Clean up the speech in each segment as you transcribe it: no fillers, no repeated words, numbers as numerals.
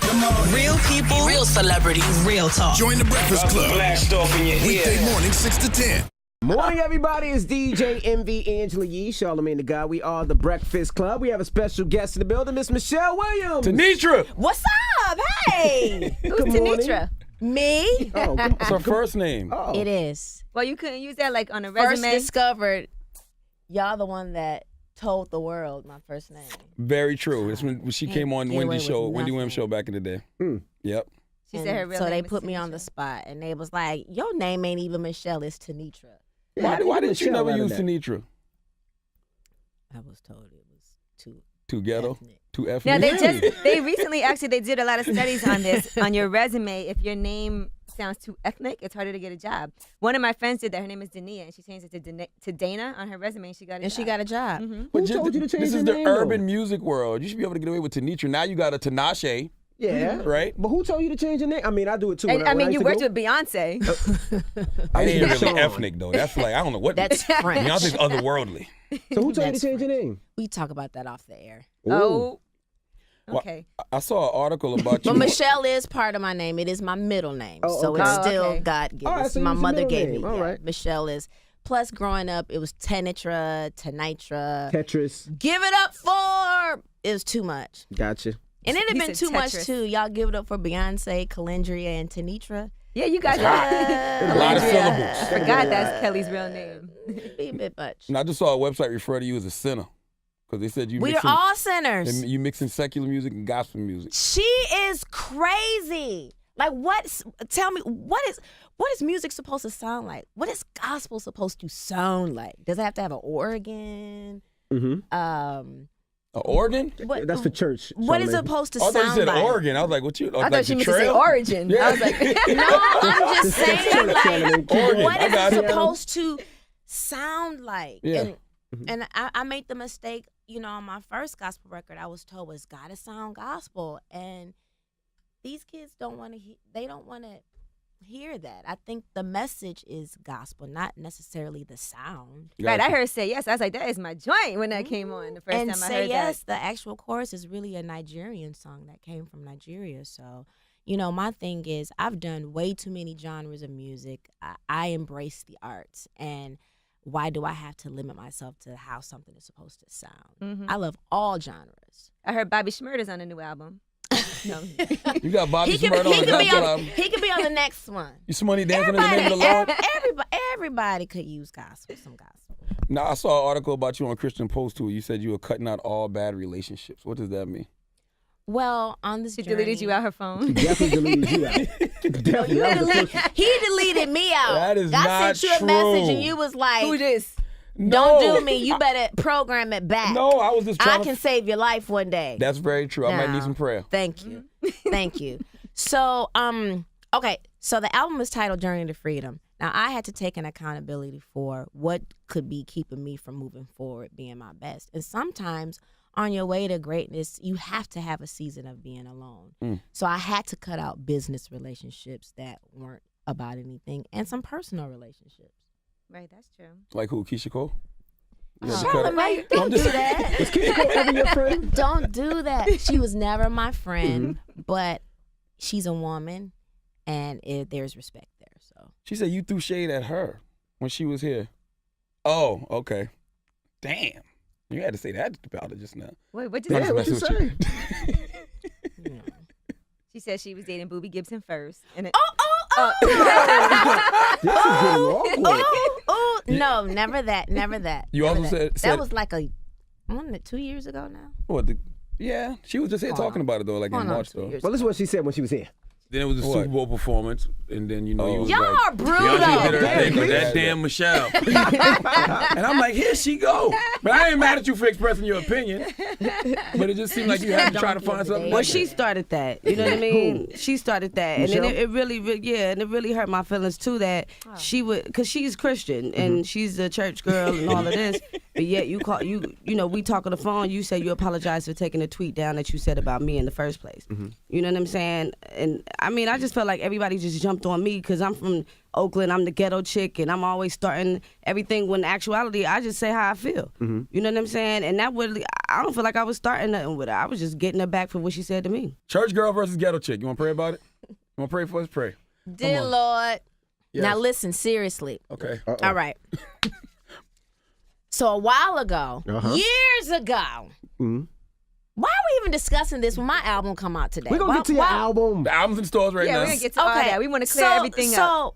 Real people, real celebrities, real talk. Join the Breakfast Club. Blast off in your Weekday ear. morning, 6 to 10. Morning, everybody. It's DJ MV Angela Yee, Charlamagne the God. We are the Breakfast Club. We have a special guest in the building, Miss Michelle Williams. Tanitra. What's up? Hey! Who's Good morning. Tanitra? Me? Oh, That's her first name. oh. It is. Well, you couldn't use that like on a First resume. discovered, y'all the one that told the world my first name. Very true. It's when she came on get away Wendy's with show, Wendy nothing. Williams show back in the day. Yep. She said her real so name they is put me on the Tanisha. spot, and they was like, your name ain't even Michelle, it's Tanitra. Yeah, Why didn't you Michelle never out of use that? Tanitra? I was told it was too Too ghetto? ethnic. Too ethnic? Now they recently actually they did a lot of studies on this on your resume. If your name sounds too ethnic, it's harder to get a job. One of my friends did that. Her name is Dania, and she changed it to Dana on her resume. And she got a And job. she got a job. But Who told you to change this your is the name, though? urban music world. You should be able to get away with Tanitra. Now you got a Tinashe, Yeah. right? But who told you to change your name? I mean, I do it too. And when I mean, used you to worked go- with Beyonce. I That used to ain't go really Sean. ethnic, though. That's like, I don't know what. That's French. Beyonce's otherworldly. So who told you to That's change your name? We talk about that off the air. Oh, Well, okay. I saw an article about you. But Michelle is part of my name. It is my middle name. Oh, so okay. it's Oh, still okay. God-given. All right, so my use your mother middle gave name. me. All yeah. right. Michelle is. Plus, growing up, it was Tanitra, Tanitra. Tetris. Give it up for is too much. Gotcha. And it had He been said too much, Tetris. too. Y'all give it up for Beyonce, Calendria, and Tanitra. Yeah, you got A lot of syllables. I forgot that's Kelly's real name. Be a bit much. And I just saw a website refer to you as a sinner. Because they said you We are mixing, all sinners. you mixing secular music and gospel music. She is crazy. Like, tell me, what is music supposed to sound like? What is gospel supposed to sound like? Does it have to have an organ? Mm-hmm. An organ? What, That's for church. what is it Charlamagne. supposed to Oh, I thought you sound said like? Oregon. I was like, what you? I like thought she the meant to say trail? origin. Yeah. I was like, No, I'm just saying, Church, like, Charlamagne. Keep Oregon. what I is got it it. supposed to sound like? Yeah. And I made the mistake, on my first gospel record, I was told it's gotta sound gospel, and these kids don't want to. They don't want to hear that. I think the message is gospel, not necessarily the sound. right, I Gotcha. heard say yes. I was like, that is my joint when that came on the first and time I say heard yes, the actual chorus is really a Nigerian song that came from Nigeria. So, my thing is, I've done way too many genres of music. I embrace the arts, and why do I have to limit myself to how something is supposed to sound? I love all genres. I heard Bobby Shmurda's on a new album. No. You got Bobby He could Shmurda on the be gospel on. album. He could be on the next one. You some money dancing in the name of the Lord? Everybody could use some gospel. Now, I saw an article about you on Christian Post too. You said you were cutting out all bad relationships. What does that mean? Well, on this She journey, deleted you out her phone. Definitely deleted you out. Definitely. That was the first- He deleted me out. That is I not sent you a message true. and you was like, Who this? "Don't No. do me. You better program it back. No, I was just I trying can to. save your life one day." That's very true. I might need Now, some prayer. Thank you. Thank you. So, okay. So the album is titled Journey to Freedom. Now, I had to take an accountability for what could be keeping me from moving forward, being my best. And sometimes on your way to greatness, you have to have a season of being alone. So I had to cut out business relationships that weren't about anything and some personal relationships. Right, that's true. Like who? Keisha Cole? You had to Oh. cut it? Charlamagne, don't do that. Was Keisha Cole ever your friend? Don't do that. She was never my friend, but she's a woman, and there's respect there. So She said you threw shade at her when she was here. Oh, okay. Damn. You had to say that about her just now. Wait, what did I'm Yeah, you what just you messing with say? She said she was dating Boobie Gibson first. And This is getting awkward. oh, no, never that. You Never also that. said that was like 2 years ago now. what? Yeah, she was just here talking about it though, like in Hold on, March 2 though. years Well, this is what she said when she was here. Then it was a What? Super Bowl performance, and then you was Y'all like, are brutal. Beyonce did her Damn, thing with Chris. that damn Michelle. And I'm like, here she go. But I ain't mad at you for expressing your opinion. But it just seemed like you had to try to find something. Well, like she that. started that. You know what I mean? She started that, and then Michelle? it really, and it really hurt my feelings too. That she would, because she's Christian and she's a church girl and all of this, But yet you call you know, we talk on the phone, you say you apologize for taking a tweet down that you said about me in the first place. You know what I'm saying? And I mean, I just felt like everybody just jumped on me because I'm from Oakland, I'm the ghetto chick, and I'm always starting everything when in actuality I just say how I feel. You know what I'm saying? And that would, I don't feel like I was starting nothing with her. I was just getting her back for what she said to me. Church girl versus ghetto chick. You want to pray about it? You want to pray for us? Pray. Dear Lord. Yes. Now listen, seriously. Okay. All right. So a while ago, years ago, why are we even discussing this when my album come out today? We're going to get to your album. The album's in stores right Yeah, now. we're gonna get to all that. We want to clear everything up. So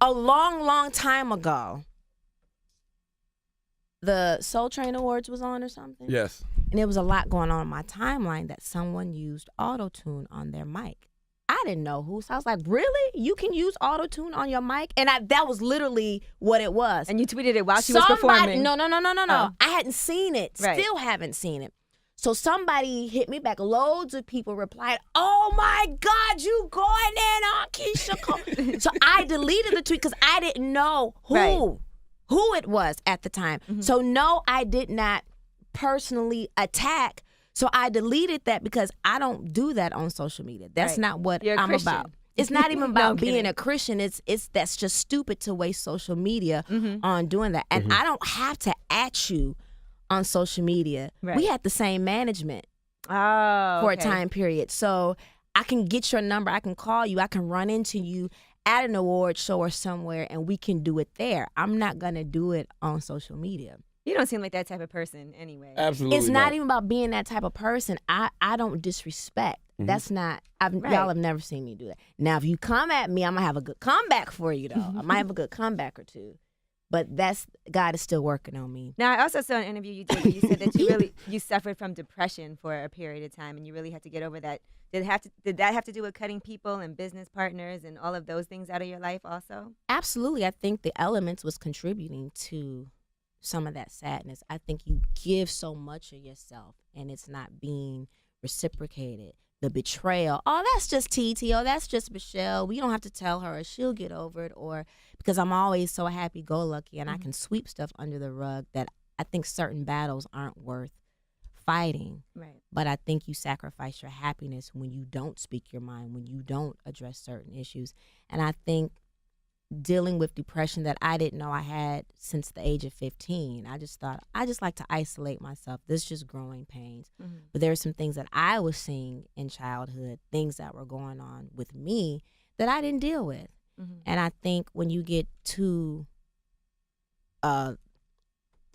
a long time ago, the Soul Train Awards was on or something. Yes. And there was a lot going on my timeline that someone used auto-tune on their mic. I didn't know who. So I was like, really? You can use auto-tune on your mic? And that was literally what it was. And you tweeted it while she was performing. No. Oh. I hadn't seen it. Right. Still haven't seen it. So somebody hit me back. Loads of people replied, oh my God, you going in on Keisha Cole. So I deleted the tweet because I didn't know who it was at the time. So no, I did not personally attack. So I deleted that because I don't do that on social media. That's not what You're a I'm Christian. about. It's not even No, about I'm being kidding. a Christian. It's that's just stupid to waste social media on doing that. And I don't have to at you on social media. Right. We had the same management Oh, for okay. a time period. So I can get your number, I can call you, I can run into you at an award show or somewhere and we can do it there. I'm not gonna do it on social media. You don't seem like that type of person anyway. Absolutely. It's not even about being that type of person. I don't disrespect. That's not, y'all have never seen me do that. Now, if you come at me, I'm going to have a good comeback for you, though. I might have a good comeback or two. But God is still working on me. Now, I also saw an interview you did where you said that you suffered from depression for a period of time and you really had to get over that. Did that have to do with cutting people and business partners and all of those things out of your life also? Absolutely. I think the elements was contributing to some of that sadness. I think you give so much of yourself and it's not being reciprocated. The betrayal, oh, that's just TT, oh, that's just Michelle. We don't have to tell her or she'll get over it, or because I'm always so happy-go-lucky and I can sweep stuff under the rug that I think certain battles aren't worth fighting. Right. But I think you sacrifice your happiness when you don't speak your mind, when you don't address certain issues. And I think dealing with depression that I didn't know I had since the age of 15. I just thought, I just like to isolate myself. This is just growing pains. But there are some things that I was seeing in childhood, things that were going on with me that I didn't deal with. And I think when you get too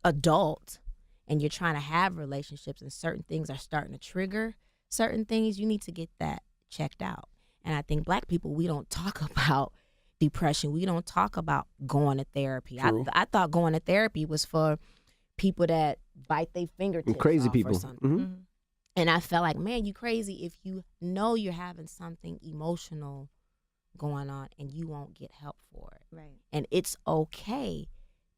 adult and you're trying to have relationships and certain things are starting to trigger certain things, you need to get that checked out. And I think Black people, we don't talk about depression. We don't talk about going to therapy. I thought going to therapy was for people that bite their fingertips Crazy off people. or something. And I felt like, man, you crazy if you know you're having something emotional going on and you won't get help for it. Right. And it's okay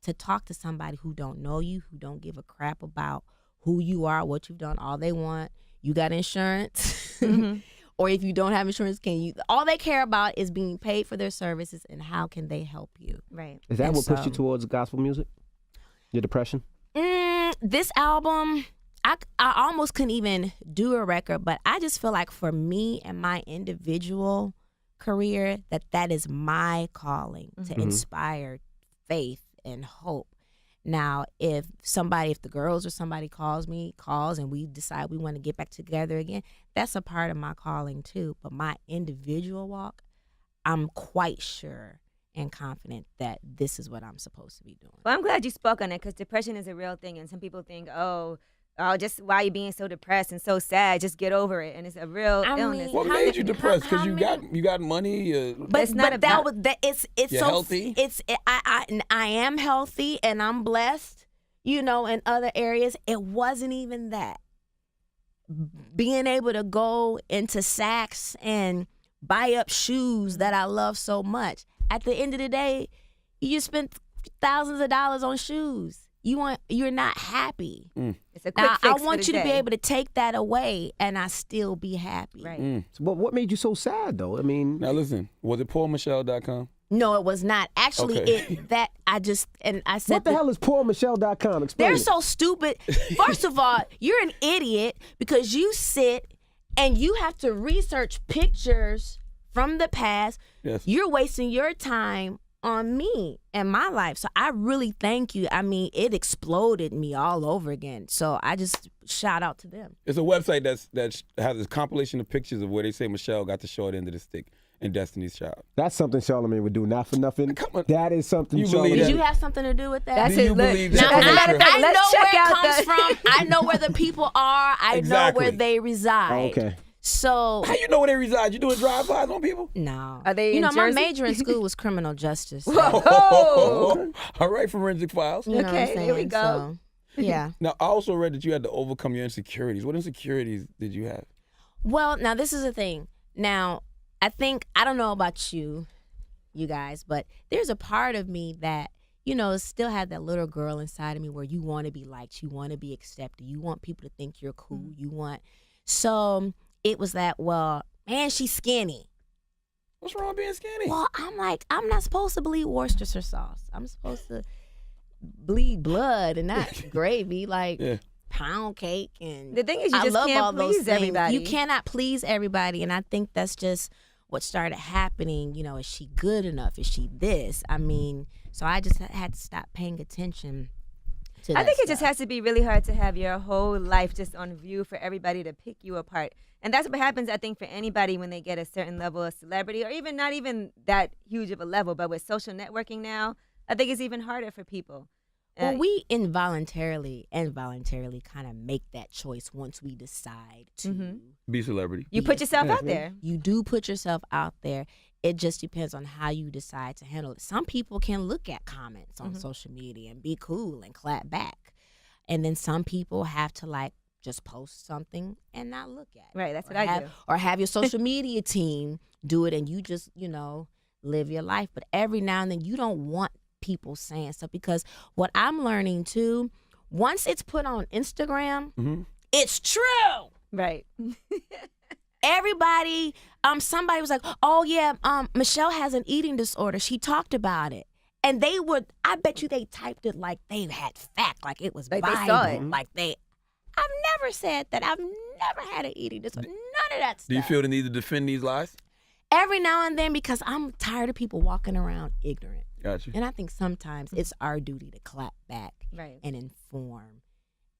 to talk to somebody who don't know you, who don't give a crap about who you are, what you've done. All they want, you got insurance. Or if you don't have insurance, all they care about is being paid for their services and how can they help you. Right. Is that And what pushed you so- towards gospel music? Your depression? This album, I almost couldn't even do a record, but I just feel like for me and my individual career, that is my calling to inspire faith and hope. Now, if the girls or somebody calls and we decide we want to get back together again, that's a part of my calling too. But my individual walk, I'm quite sure and confident that this is what I'm supposed to be doing. Well, I'm glad you spoke on it because depression is a real thing, and some people think, oh, just why are you being so depressed and so sad? Just get over it, and it's a real illness. What How made many- you depressed? Because how you got money. But It's not that about- was that it's You're so healthy? I am healthy and I'm blessed, in other areas. It wasn't even that. Being able to go into Saks and buy up shoes that I love so much. At the end of the day, you just spent thousands of dollars on shoes. You're not happy. It's a quick Now, fix I want for you the to be day. able to take that away and I still be happy. Right. So what made you so sad, though? I mean, Now listen, was it PoorMichelle.com? No, it was not. Actually, Okay. I said What the hell is PoorMichelle.com? Explain. they're so stupid. First of all, you're an idiot because you sit and you have to research pictures from the past. Yes. You're wasting your time on me and my life. So I really thank you. I mean, it exploded me all over again. So I just shout out to them. It's a website that has a compilation of pictures of where they say Michelle got the short end of the stick in Destiny's Child. That's something Charlamagne would do, not for nothing. Come on. That is something You believe Did that? you have something to do with that? That's Do it. you Look, believe Now, that? as a matter of fact, I know let's where check it out comes the. from. I know where the people are. I Exactly. know where they reside. Okay. So How you know where they reside? You doing drive-bys on people? no. Are they You in know, my Jersey? major in school was criminal justice. Oh, All right, Forensic Files. You know what I'm Okay, there we saying? go. So, yeah. Now, I also read that you had to overcome your insecurities. What insecurities did you have? Well, now this is the thing. Now, I don't know about you guys, but there's a part of me that, still had that little girl inside of me where you want to be liked, you want to be accepted, you want people to think you're cool, so it was that, well, man, she's skinny. What's wrong with being skinny? Well, I'm like, I'm not supposed to bleed Worcestershire sauce. I'm supposed to bleed blood and not gravy, like Yeah. pound cake. And The thing is, you I just love can't all those please things. everybody. You cannot please everybody, and I think that's just what started happening. Is she good enough? Is she this? I mean, so I just had to stop paying attention to that I think it just stuff. has to be really hard to have your whole life just on view for everybody to pick you apart. And that's what happens, I think, for anybody when they get a certain level of celebrity, or even not even that huge of a level, but with social networking now, I think it's even harder for people. Well, we involuntarily and voluntarily kind of make that choice once we decide to. Be a celebrity. You put yourself out there. You do put yourself out there. It just depends on how you decide to handle it. Some people can look at comments on social media and be cool and clap back. And then some people have to just post something and not look at it. Right, that's Or what I have- do. Or have your social media team do it and you just, live your life. But every now and then you don't want people saying stuff, because what I'm learning too, once it's put on Instagram, it's true. Right. Everybody, somebody was like, oh yeah, Michelle has an eating disorder. She talked about it. And I bet you they typed it like they had fact, like it was Like they Bible. saw it. I've never said that. I've never had an eating disorder. None of that stuff. Do you feel the need to defend these lies? Every now and then, because I'm tired of people walking around ignorant. Gotcha. And I think sometimes it's our duty to clap back Right. and inform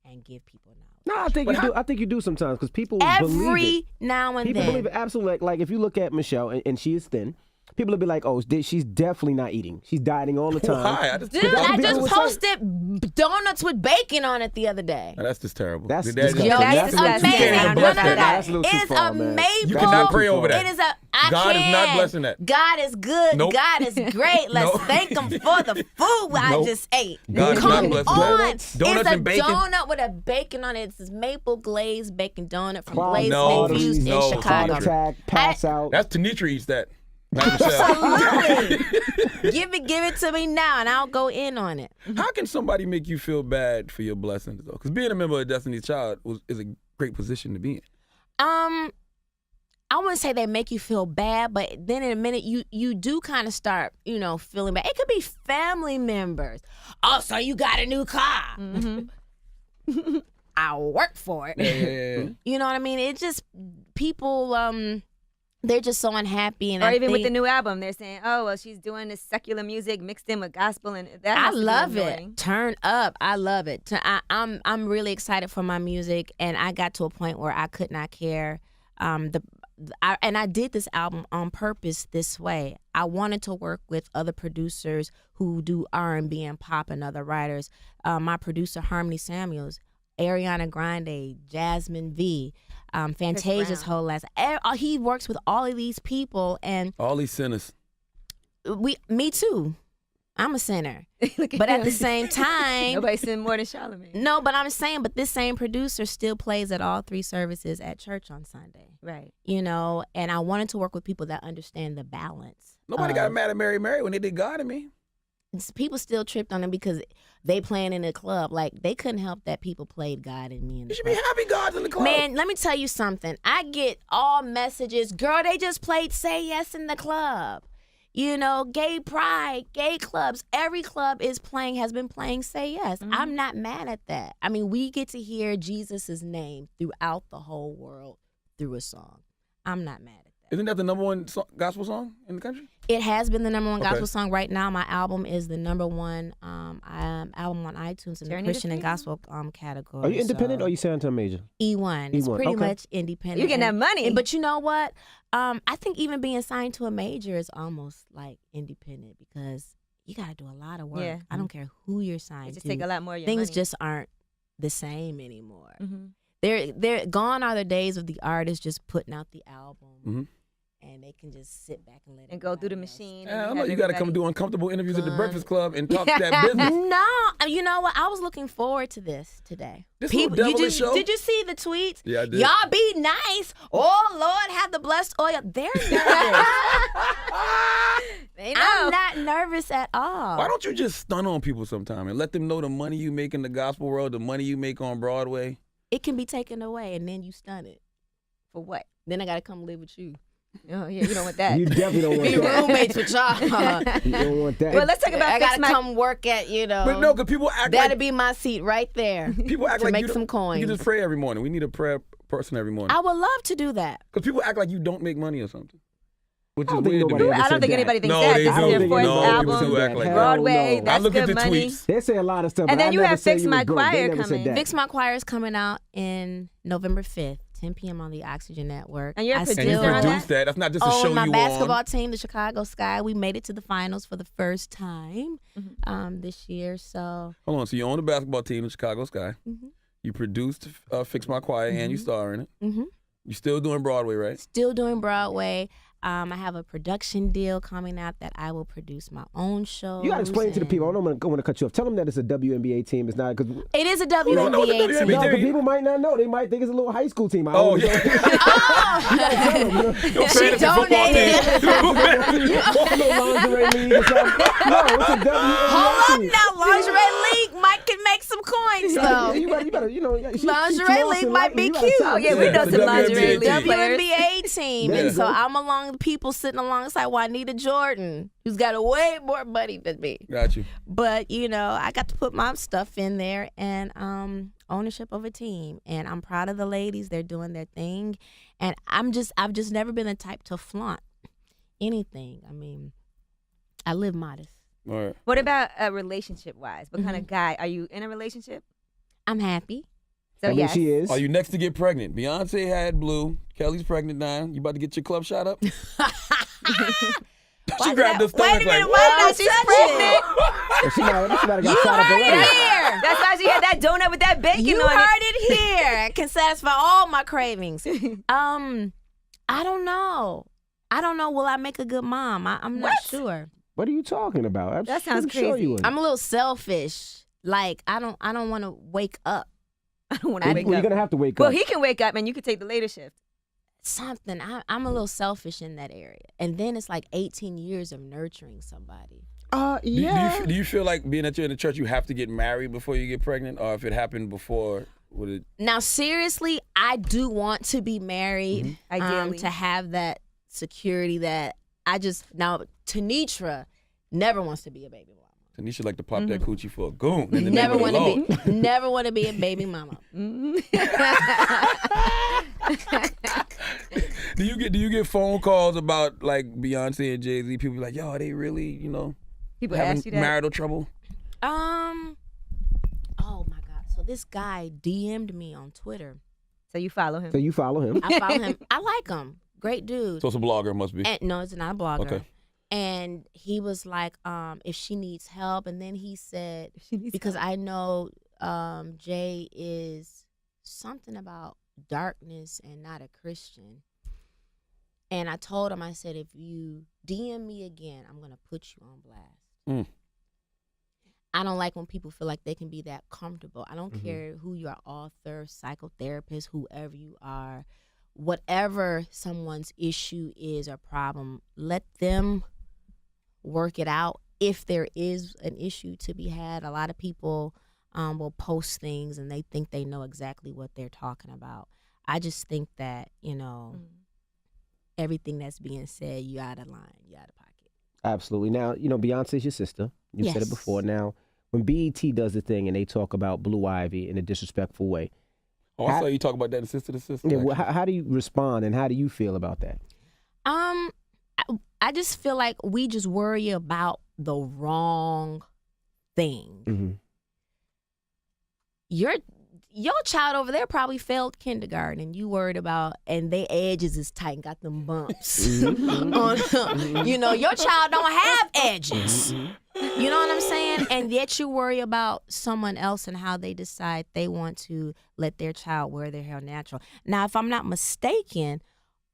and give people knowledge. No, I think you do. I think you do sometimes because people believe it. Every now and People then. believe it absolutely. Like if you look at Michelle and she is thin, people will be like, "Oh, she's definitely not eating. She's dieting all the time." Why? Dude, that's what I people just would say. posted donuts with bacon on it the other day. Now, that's just terrible. That's Did that just- disgusting. Yo, that's It's disgusting. amazing. You can't No, bless no, that. no. That's a little too It is far, man. amazing. You cannot pray over that. It is I God is not can. blessing that. God is good. Nope. God is great. Let's Nope. thank him for the food I Nope. just ate. God is Come not blessing on. that. It's Donuts a and bacon? donut with a bacon on it. It's this maple glazed bacon donut from Clogged Blaze No, Infused in no, Heart Chicago. attack, pass out. That's Tanitra eats that. Not Michelle. Absolutely. give it to me now, and I'll go in on it. How can somebody make you feel bad for your blessings, though? Because being a member of Destiny's Child is a great position to be in. I wouldn't say they make you feel bad, but then in a minute you do kind of start, feeling bad. It could be family members. Oh, so you got a new car. I'll work for it. Yeah. You know what I mean? It just people they're just so unhappy, and Or I even with think- the new album, they're saying, "Oh, well, she's doing this secular music mixed in with gospel," and that I has to be love annoying. it. Turn up. I love it. I'm really excited for my music, and I got to a point where I could not care. I did this album on purpose this way. I wanted to work with other producers who do R&B and pop and other writers. My producer Harmony Samuels, Ariana Grande, Jasmine V, Fantasia's Brown. whole last. He works with all of these people, and All these sinners. me too. I'm a sinner, Look but at him. the same time, Nobody sing more than Charlamagne. no. But I'm saying, but this same producer still plays at all 3 services at church on Sunday. Right. And I wanted to work with people that understand the balance. Nobody got mad at Mary when they did God in Me. People still tripped on them because they playing in a club. Like, they couldn't help that people played God in Me in the You should be club. happy God's in the club. Man, let me tell you something. I get all messages, girl, they just played Say Yes in the club. You know, gay pride, gay clubs, every club has been playing Say Yes. I'm not mad at that. I mean, we get to hear Jesus' name throughout the whole world through a song. I'm not mad at that. Isn't that the number one gospel song in the country? It has been the number one Okay. gospel song. Right now, my album is the number one album on iTunes in the Journey to Christian and Freedom? gospel category. Are you independent so. or you signed to a major? E1. It's E1, pretty okay. much independent. You getting that money. But you know what? I think even being signed to a major is almost like independent because you got to do a lot of work. Yeah. I don't care who you're It signed just to. take a lot more of your Things money. just aren't the same anymore. Mm-hmm. They're gone are the days of the artist just putting out the album Mhm. and they can just sit back and let And go through the everybody else. machine. Yeah, I and know have you got to come everybody- do uncomfortable interviews at the Fun. Breakfast Club and talk that business. No, you know what? I was looking forward to this today. This little devilish show? Did you see the tweets? Yeah, I did. Y'all be nice. Oh Lord, have the blessed oil. They're nervous. They know. I'm not nervous at all. Why don't you just stun on people sometime and let them know the money you make in the gospel world, the money you make on Broadway? It can be taken away, and then you stun it. For what? Then I gotta come live with you. Oh, yeah, you don't want that. You definitely don't want Be that. roommates with y'all. You don't want that. Well, let's talk about I Fix gotta My... come work at But no, because people act That'd like be my seat right there. people act to like make you don't- some coins. You just pray every morning. We need a prayer person every morning. I would love to do that. Because people act like you don't make money or something, which I is don't think weird to nobody me. ever I don't said think that. anybody thinks No, that. they This do. is your think fourth No, anybody people album. do said act that. like Hell that. Broadway, no. that's I look good at the money. tweets. They say a lot of stuff. And but then I you never have said Fix you My was broke. They Choir never said coming. that. Fix My Choir is coming out in November 5th, 10 p.m. on the Oxygen Network. And you're a I And you producer still on produce that. That's not just a show own my you basketball on. team, the Chicago Sky. We made it to the finals for the first time Mm-hmm. this year. So Hold on. So you own the basketball team, the Chicago Sky. Mhm. You produced Fix My Choir and you star in it. mhm. You still doing Broadway, right? Still doing Broadway. I have a production deal coming out that I will produce my own show. You gotta explain to the people. I don't want to cut you off. Tell them that it's a WNBA team. It's not because It is a don't know what the WNBA WNBA team. no, team- but people might not know. They might think it's a little high school team. I Oh, always yeah. don't- You gotta tell them, you know. Your fantasy football donated. team. A little lingerie league or something. No, it's a WNBA Hold team. up now, lingerie league might can make some coins though. You better, you know. She Lingerie flossing league like- might be you gotta cute. tell Oh, them. yeah, we know it's some a lingerie WNBA league team. players. WNBA team. There And you so go. I'm along the people sitting alongside Juanita Jordan, who's got a way more money than me. Got you. But you know, I got to put my stuff in there and ownership of a team. And I'm proud of the ladies. They're doing their thing. And I've just never been the type to flaunt anything. I mean, I live modest. All right. What about relationship-wise? What Mm-hmm. kind of guy? Are you in a relationship? I'm happy. So I mean, yes. she is. Are you next to get pregnant? Beyonce had Blue. Kelly's pregnant now. You about to get your club shot up? She grabbed her stomach Wait a minute, like, why Oh, she's pregnant. She might have You got shot up heard already. it here. That's why she had that donut with that bacon You on heard it. it here. I can satisfy all my cravings. I don't know. Will I make a good mom? I'm not sure. What are you talking about? That sounds I'm sure crazy. you would. I'm a little selfish. Like I don't want to wake up. I don't want to wake Well, up. you're gonna have to wake Well, up. he can wake up and you could take the later shift. Something. I'm a little selfish in that area. And then it's like 18 years of nurturing somebody. Yeah. Do you feel like being that you're in the church, you have to get married before you get pregnant? Or if it happened before, would it? Now, seriously, I do want to be married. Ideally. To have that security that Tanitra never wants to be a baby mama. Tanisha like to pop that coochie for a goon. In the Never name of the want Lord. to be. Never want to be a baby mama. Do you get phone calls about like Beyonce and Jay-Z? People be like, yo, are they really, People having ask you that. marital trouble? Oh my God. So this guy DM'd me on Twitter. So you follow him. So you follow him. I follow him. I like him. Great dude. So it's a blogger, must be. And, no, it's not a blogger. Okay. And he was like, if she needs help. And then he said, She needs because help. I know Jay is something about darkness and not a Christian. And I told him, I said, if you DM me again, I'm going to put you on blast. Mm. I don't like when people feel like they can be that comfortable. I don't Mm-hmm. care who you are, author, psychotherapist, whoever you are. Whatever someone's issue is or problem, let them work it out. If there is an issue to be had, a lot of people will post things and they think they know exactly what they're talking about. I just think that, everything that's being said, you out of line, you out of pocket. Absolutely. Now, Beyonce's your sister. You said it Yes. before. Now, when BET does the thing and they talk about Blue Ivy in a disrespectful way, Oh, I saw you talk about that in Sister to Sister. yeah, actually. how do you respond and how do you feel about that? I just feel like we just worry about the wrong thing. Mm-hmm. Your child over there probably failed kindergarten, and you worried about, and their edges is tight and got them bumps. Mm-hmm. Your child don't have edges. You know what I'm saying? And yet you worry about someone else and how they decide they want to let their child wear their hair natural. Now, if I'm not mistaken,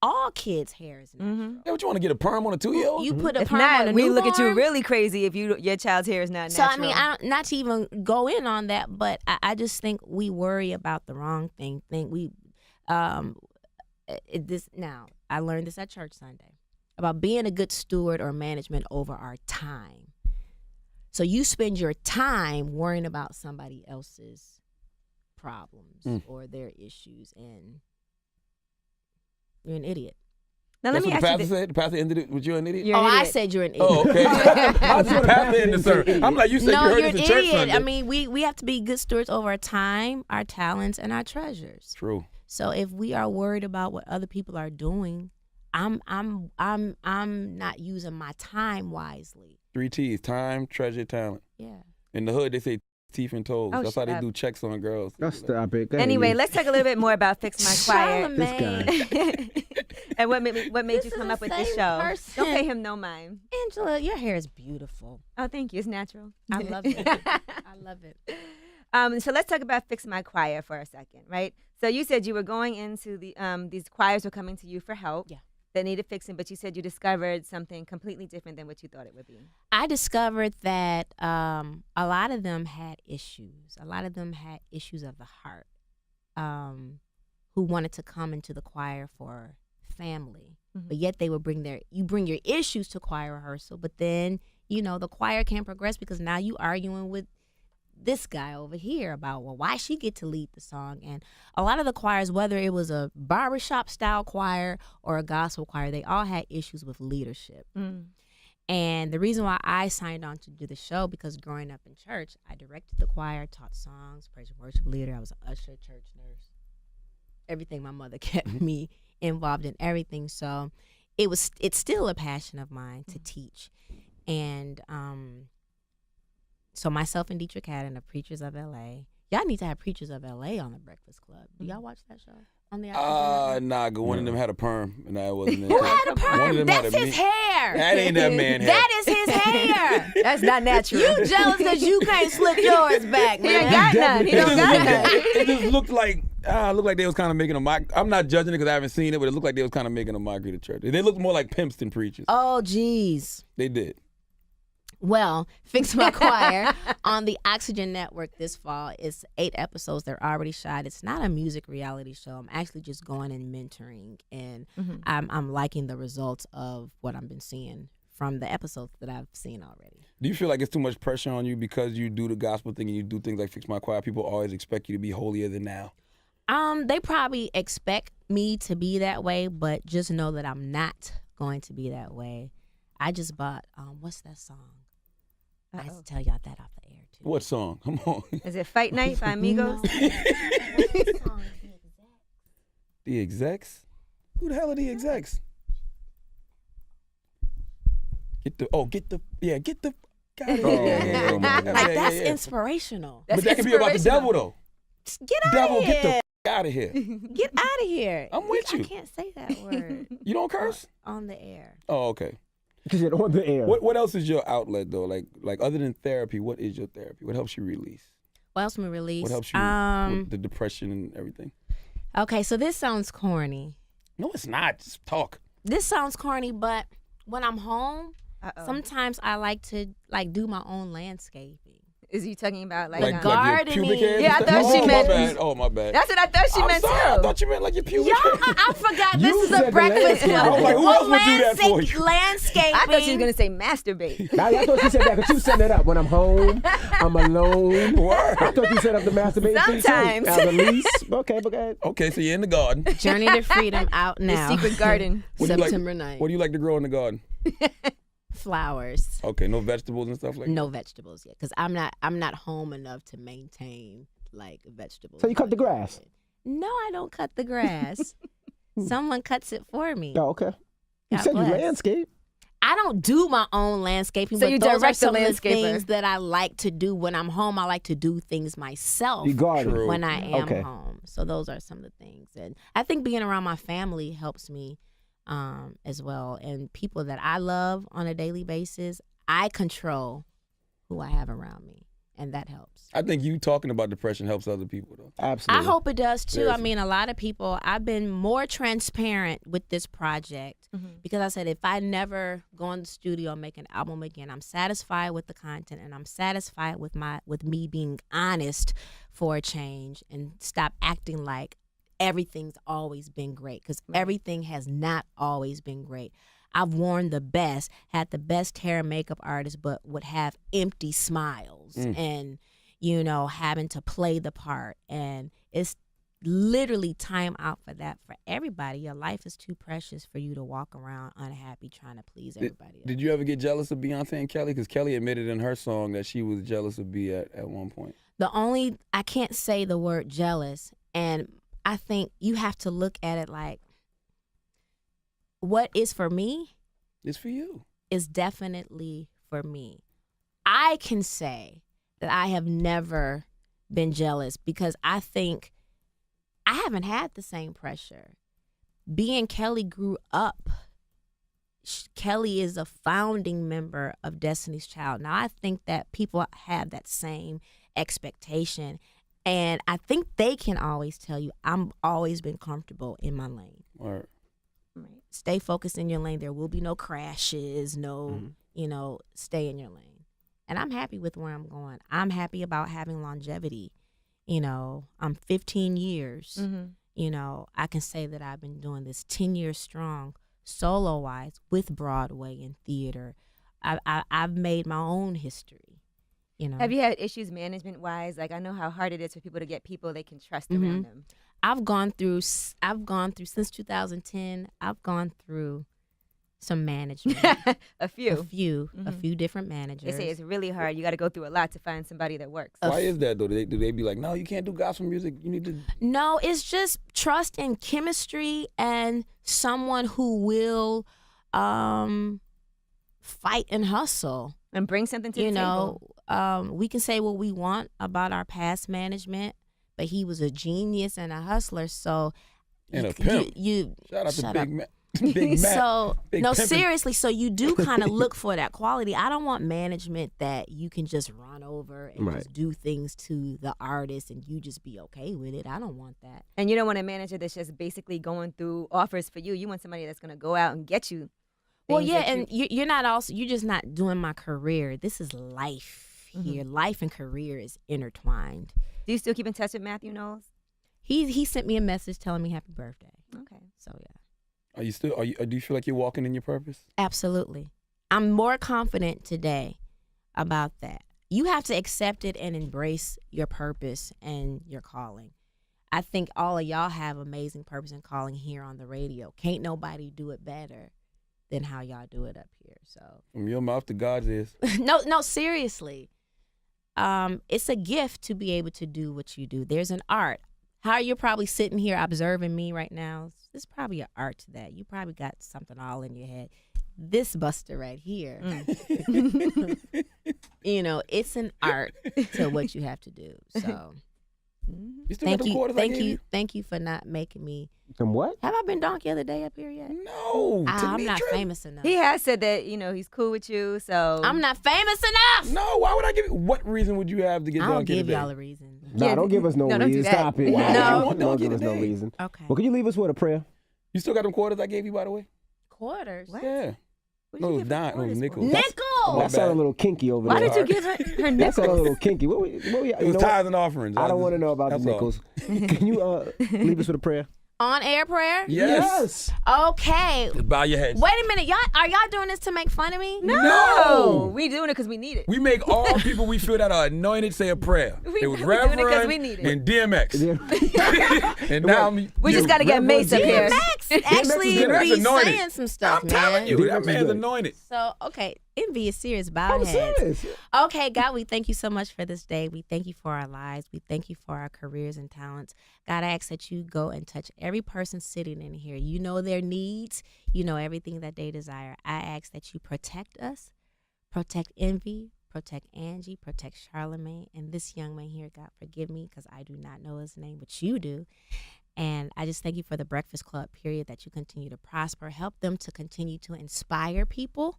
all kids' hair is natural. Yeah, what you want to get a perm on a 2-year-old? You put a If perm on not, a we look at you newborn. really crazy if your child's hair is not So natural. not to even go in on that, but I just think we worry about the wrong thing. Now I learned this at church Sunday about being a good steward or management over our time. So you spend your time worrying about somebody else's problems or their issues, and you're an idiot. Now let That's me what the ask you pastor this. said? The pastor ended it with you an idiot? You're an I idiot. said you're an idiot. Oh, okay. I was the pastor in the sermon. I'm like, you said No, you heard you're this an in church idiot. Sunday. I mean, we have to be good stewards over our time, our talents, and our treasures. True. So if we are worried about what other people are doing, I'm not using my time wisely. 3 T's: time, treasure, talent. Yeah. In the hood, they say teeth and toes. Oh, That's how shut they up. do checks on girls. Stop it. Go ahead, Anyway, you. let's talk a little bit more about Fix My Choir. Charlamagne. And what made you This come is up the with this same show? person. Don't pay him no mind. Angela, your hair is beautiful. Oh, thank you. It's natural. I love it. I love it. So let's talk about Fix My Choir for a second, right? So you said you were going into the these choirs were coming to you for help. Yeah. That needed fixing, but you said you discovered something completely different than what you thought it would be. I discovered that a lot of them had issues. A lot of them had issues of the heart, who wanted to come into the choir for family, but yet they would bring your issues to choir rehearsal, but then the choir can't progress because now you arguing with this guy over here about, well, why she get to lead the song. And a lot of the choirs, whether it was a barbershop style choir or a gospel choir, they all had issues with leadership. And the reason why I signed on to do the show, because growing up in church, I directed the choir, taught songs, praise and worship leader. I was an usher, church nurse, everything. My mother kept me involved in everything. So it's still a passion of mine to teach. And so myself and Dietrich Haddon, the Preachers of LA. Y'all need to have Preachers of LA on the Breakfast Club. Do y'all watch that show on the Nah, one of them had a perm, and I wasn't in Who it. had a One perm? of them That's had a his hair. That ain't that man hair. That is his hair. That's not natural. You jealous because you can't slip yours back, He ain't man. got none. He don't got none. It just looked like they was kind of making a mock. I'm not judging it because I haven't seen it, but it looked like they was kind of making a mockery of the church. They looked more like pimps than preachers. Oh, geez. They did. Well, Fix My Choir on the Oxygen Network this fall. It's 8 episodes. They're already shot. It's not a music reality show. I'm actually just going and mentoring, and I'm liking the results of what I've been seeing from the episodes that I've seen already. Do you feel like it's too much pressure on you because you do the gospel thing and you do things like Fix My Choir? People always expect you to be holier than thou. They probably expect me to be that way, but just know that I'm not going to be that way. I just bought, what's that song? I have to tell y'all that off the air, too. What song? Come on. Is it Fight Night by Amigos? The Execs? Who the hell are the Execs? Get the. God, Like, that's inspirational. But that can be about the devil, though. Get out Devil, of here. get the out of here. Get out of here. I'm with you. I can't say that word You don't curse? on the air. Oh, okay. Because you're on the air. What else is your outlet though? Like other than therapy, what is your therapy? What helps you release? What else me release? What helps you with the depression and everything? Okay, so this sounds corny. No, it's not. Just talk. This sounds corny, but when I'm home, Uh-oh. sometimes I like to do my own landscaping. Is you talking about like, Like Your gardening. pubic hairs Yeah, I and thought stuff? she Oh, meant- my bad. Oh, my bad. That's what I thought she I'm meant sorry. I too. thought you meant like your pubic Y'all, hairs. I forgot. You This is said a the breakfast landscape. club. I was like, who else would do that for you? Landscaping. I thought she was gonna say masturbate. I thought you said that because you set it up. When I'm home, I'm alone. Word. I thought you set up the masturbation thing, too. Sometimes. As a lease. Okay, but go ahead. Okay, so you're in the garden. Journey to Freedom out The now. secret garden. What do you like- September 9th. What do you like to grow in the garden? Flowers. Okay, no vegetables and stuff like that? No vegetables yet, because I'm not home enough to maintain like vegetables. So you cut the grass? No, I don't cut the grass. Someone cuts it for me. Oh, okay. You God said you bless. landscape. I don't do my own landscaping, So but you those are direct the some of the landscaper. things that I like to do when I'm home. I like to do things myself You garden. True. when I am Okay. home. So those are some of the things, and I think being around my family helps me as well, and people that I love on a daily basis. I control who I have around me, and that helps. I think you talking about depression helps other people, though. Absolutely. I hope it does too. I Seriously. mean, a lot of people, I've been more transparent with this project because I said if I never go in the studio and make an album again, I'm satisfied with the content and I'm satisfied with me being honest for a change and stop acting like everything's always been great, because everything has not always been great. I've worn the best, had the best hair and makeup artists, but would have empty smiles and, you know, having to play the part. And it's literally time out for that for everybody. Your life is too precious for you to walk around unhappy trying to please everybody else. Did you ever get jealous of Beyonce and Kelly? Because Kelly admitted in her song that she was jealous of B at one point. I can't say the word jealous, and I think you have to look at it like, what is for me It's for you. is definitely for me. I can say that I have never been jealous because I think I haven't had the same pressure. B and Kelly grew up. Kelly is a founding member of Destiny's Child. Now, I think that people have that same expectation, and I think they can always tell you, I'm always been comfortable in my lane. Or Stay focused in your lane. There will be no crashes, stay in your lane. And I'm happy with where I'm going. I'm happy about having longevity. I'm 15 years. I can say that I've been doing this 10 years strong, solo-wise, with Broadway and theater. I've made my own history. Have you had issues management-wise? Like, I know how hard it is for people to get people they can trust around them. I've gone through since 2010. I've gone through some management. A few. A few different managers. They say it's really hard. You got to go through a lot to find somebody that works. why is that, though? Do they be like, no, you can't do gospel music. You need to. No, it's just trust and chemistry and someone who will fight and hustle. And bring something to the table. We can say what we want about our past management, but he was a genius and a hustler. So, And a pimp. Shout out to Big Mac. Big Mac. So Big no, pimpin'. seriously. So you do kind of look for that quality. I don't want management that you can just run over and just do things to the artist and you just be okay with it. I don't want that. And you don't want a manager that's just basically going through offers for you. You want somebody that's going to go out and get you. Well, things yeah, that and you're not also, you're just not doing my career. This is life here. Life and career is intertwined. Do you still keep in touch with Matthew Knowles? He sent me a message telling me happy birthday. Okay. So yeah. Do you feel like you're walking in your purpose? Absolutely. I'm more confident today about that. You have to accept it and embrace your purpose and your calling. I think all of y'all have amazing purpose and calling here on the radio. Can't nobody do it better than how y'all do it up here. So From your mouth to God's ears. no, seriously. It's a gift to be able to do what you do. There's an art. How you're probably sitting here observing me right now, there's probably an art to that. You probably got something all in your head. This Buster right here, it's an art to what you have to do. So You still got the quarters I gave you? Thank you for not making me. From what? Have I been donkey the day up here yet? No. I'm not Tanitra. famous enough. He has said that, he's cool with you, so. I'm not famous enough. No, why would I give you? What reason would you have to get I don't donkey give today? y'all a reason. Nah, Yeah, don't give us no no, don't do reason. that. Stop it. Why? No. Don't give us no today. reason. Okay. Well, can you leave us with a prayer? You still got them quarters I gave you, by the way? Quarters. What? Yeah. What'd No, you it was give her dime. It was quarters for? nickel. Nickel. That sounded a little kinky over Why there. did you give her That nickels? sounded a little kinky. It was tithes and offerings. I don't want to know about the That's all. nickels. Can you leave us with a prayer? On air prayer? Yes. Okay. Just bow your heads. Wait a minute. Are y'all doing this to make fun of me? No. We doing it because we need it. We make all people we feel that are anointed say a prayer. We It was doing it 'cause Reverend we need it. and DMX. And now We just got to get Mace up here. DMX actually DMX be anointed. saying some stuff, I'm man. telling you, DMX that is man's good. anointed. So, okay, Envy is serious about I'm heads. serious. Okay, God, we thank you so much for this day. We thank you for our lives. We thank you for our careers and talents. God, I ask that you go and touch every person sitting in here. You know their needs. You know everything that they desire. I ask that you protect us, protect Envy, protect Angie, protect Charlamagne, and this young man here. God, forgive me because I do not know his name, but you do. And I just thank you for the Breakfast Club, period, that you continue to prosper. Help them to continue to inspire people.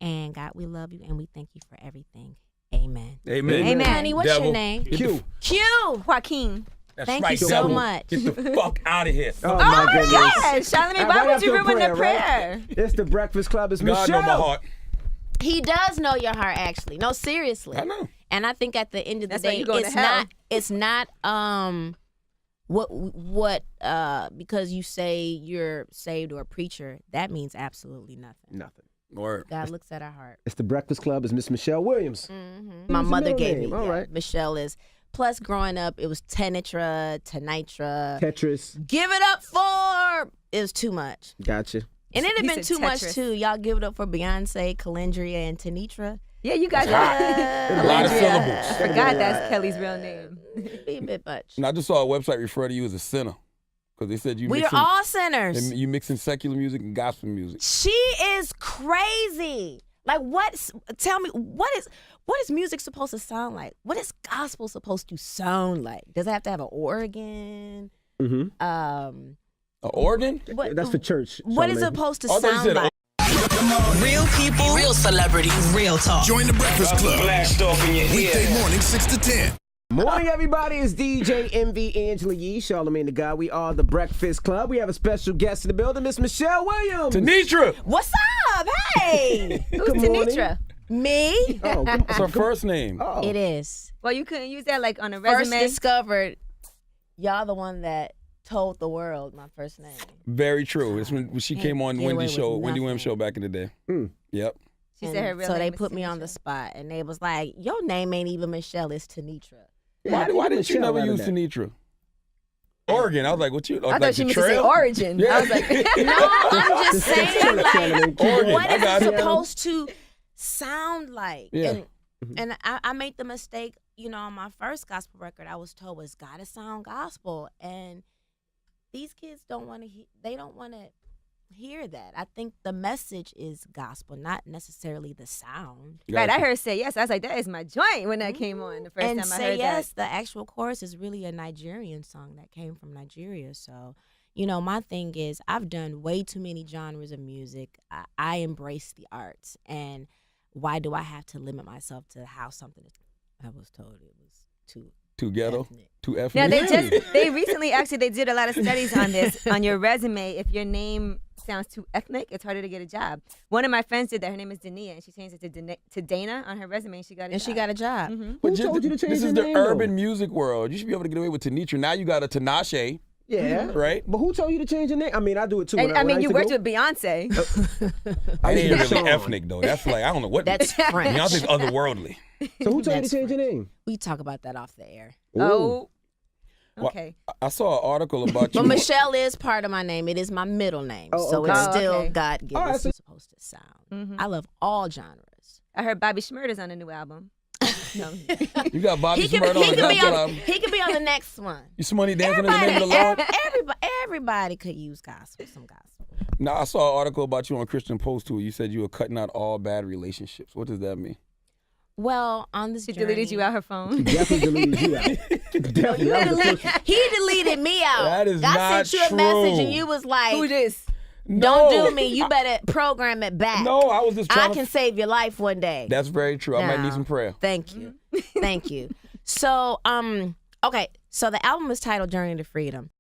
And God, we love you and we thank you for everything. Amen. Amen. Amen. Honey, what's Devil. your name? Q. Q. Joaquin. That's Thank right, you so devil. much. Get the fuck out of here. Oh, my goodness. Yes, Charlamagne, why Right would you after ruin the right? prayer? It's the Breakfast Club. It's God Michelle. know my heart. He does know your heart, actually. No, seriously. I know. And I think at the end of the That's why day, you going to hell. it's not what because you say you're saved or a preacher, that means absolutely nothing. Nothing. Word. God looks at our heart. It's the Breakfast Club. It's Miss Michelle Williams. My Who's the mother middle gave name? me. All Yeah, right. Michelle is. Plus, growing up, it was Tenitra, Tetris. Give it up for. It was too much. Gotcha. And it had He been said too much, Tetris. too. Y'all give it up for Beyonce, Calendria, and Tenitra. Yeah, you guys A lot of syllables. I forgot that's Kelly's real name. Be a bit much. And I just saw a website refer to you as a sinner. Because they said you We are mixing, all sinners. you mixing secular music and gospel music. She is crazy. Like, tell me, what is music supposed to sound like? What is gospel supposed to sound like? Does it have to have an organ? Mm-hmm. An organ? That's for church. What is it Charlamagne. supposed to Oh, I thought you sound said like? Real people, real celebrities, real talk. Join the Breakfast Club. Blast off in your Weekday ear. morning, 6 to 10. Morning, everybody. It's DJ MV Angela Yee, Charlamagne the God. We are the Breakfast Club. We have a special guest in the building, Miss Michelle Williams. Tanitra! What's up? Hey! Who's Good morning. Tanitra? Me? Oh, That's her first name. oh. It is. Well, you couldn't use that like on a First resume. discovered, y'all the one that told the world my first name. Very true. It's when she came on Get away Wendy's with show, Wendy Williams nothing. show back in the day. Mm. Yep. She said her And real so name they is put me on the Tanitra. spot, and they was like, "Your name ain't even Michelle, it's Tanitra." Why didn't you Michelle never out of use that? Tanitra? Oregon. I was like, what you? I like thought she the meant to say trail? origin. Yeah. I was like, No, I'm just saying, like, Charlamagne. Oregon. what I is got it it. supposed to sound like? Yeah. And I made the mistake, on my first gospel record, I was told it's gotta sound gospel, and these kids don't want to. They don't want to hear that. I think the message is gospel, not necessarily the sound. right, I heard Say Yes. I was like, that is my joint when that came on the first And time I Say heard Yes, the actual chorus is really a Nigerian song that came from Nigeria. So, my thing is I've done way too many genres of music. I embrace the arts, and why do I have to limit myself to how something is? I was told it was too ghetto, ethnic. too ethnic. Now they recently actually they did a lot of studies on this on your resume. If your name sounds too ethnic, it's harder to get a job. One of my friends did that. Her name is Dania, and she changed it to Dana on her resume, and she got a And job. she got a job. Mm-hmm. Who told you to change This your is the name, urban though? music world. You should be able to get away with Tanitra. Now you got a Tinashe, Yeah. right? But who told you to change your name? I mean, I do it too. And, When I when mean, used you to worked go- with Beyonce. I ain't used to really Sean. ethnic though. That's like I don't know what. That's French. Beyonce's otherworldly. So who told you to That's change your name? We talk about that off the air. Oh, Well, okay. I saw an article about you. But Michelle is part of my name. It is my middle name. Oh, So okay. it's Oh, still okay. God given. All right, It's so- supposed to sound. Mhm. I love all genres. I heard Bobby Shmurda's on a new album. No. You got Bobby He can, Shmurda on he, the can be gospel on, album. he can be on the next one. You money dancing in the name of the Lord. Everybody could use gospel, some gospel. Now I saw an article about you on Christian Post too. You said you were cutting out all bad relationships. What does that mean? Well, on this She journey, deleted you out her phone. Definitely deleted you out. Definitely. That was the first- he deleted me out. That is God not sent you a message true. and you was like, Who this? don't No. do me. You better program it back. No, I was just I trying can to. save your life one day. That's very true. I might Now, need some prayer. Thank you. Thank you. So, okay. So the album is titled Journey to Freedom.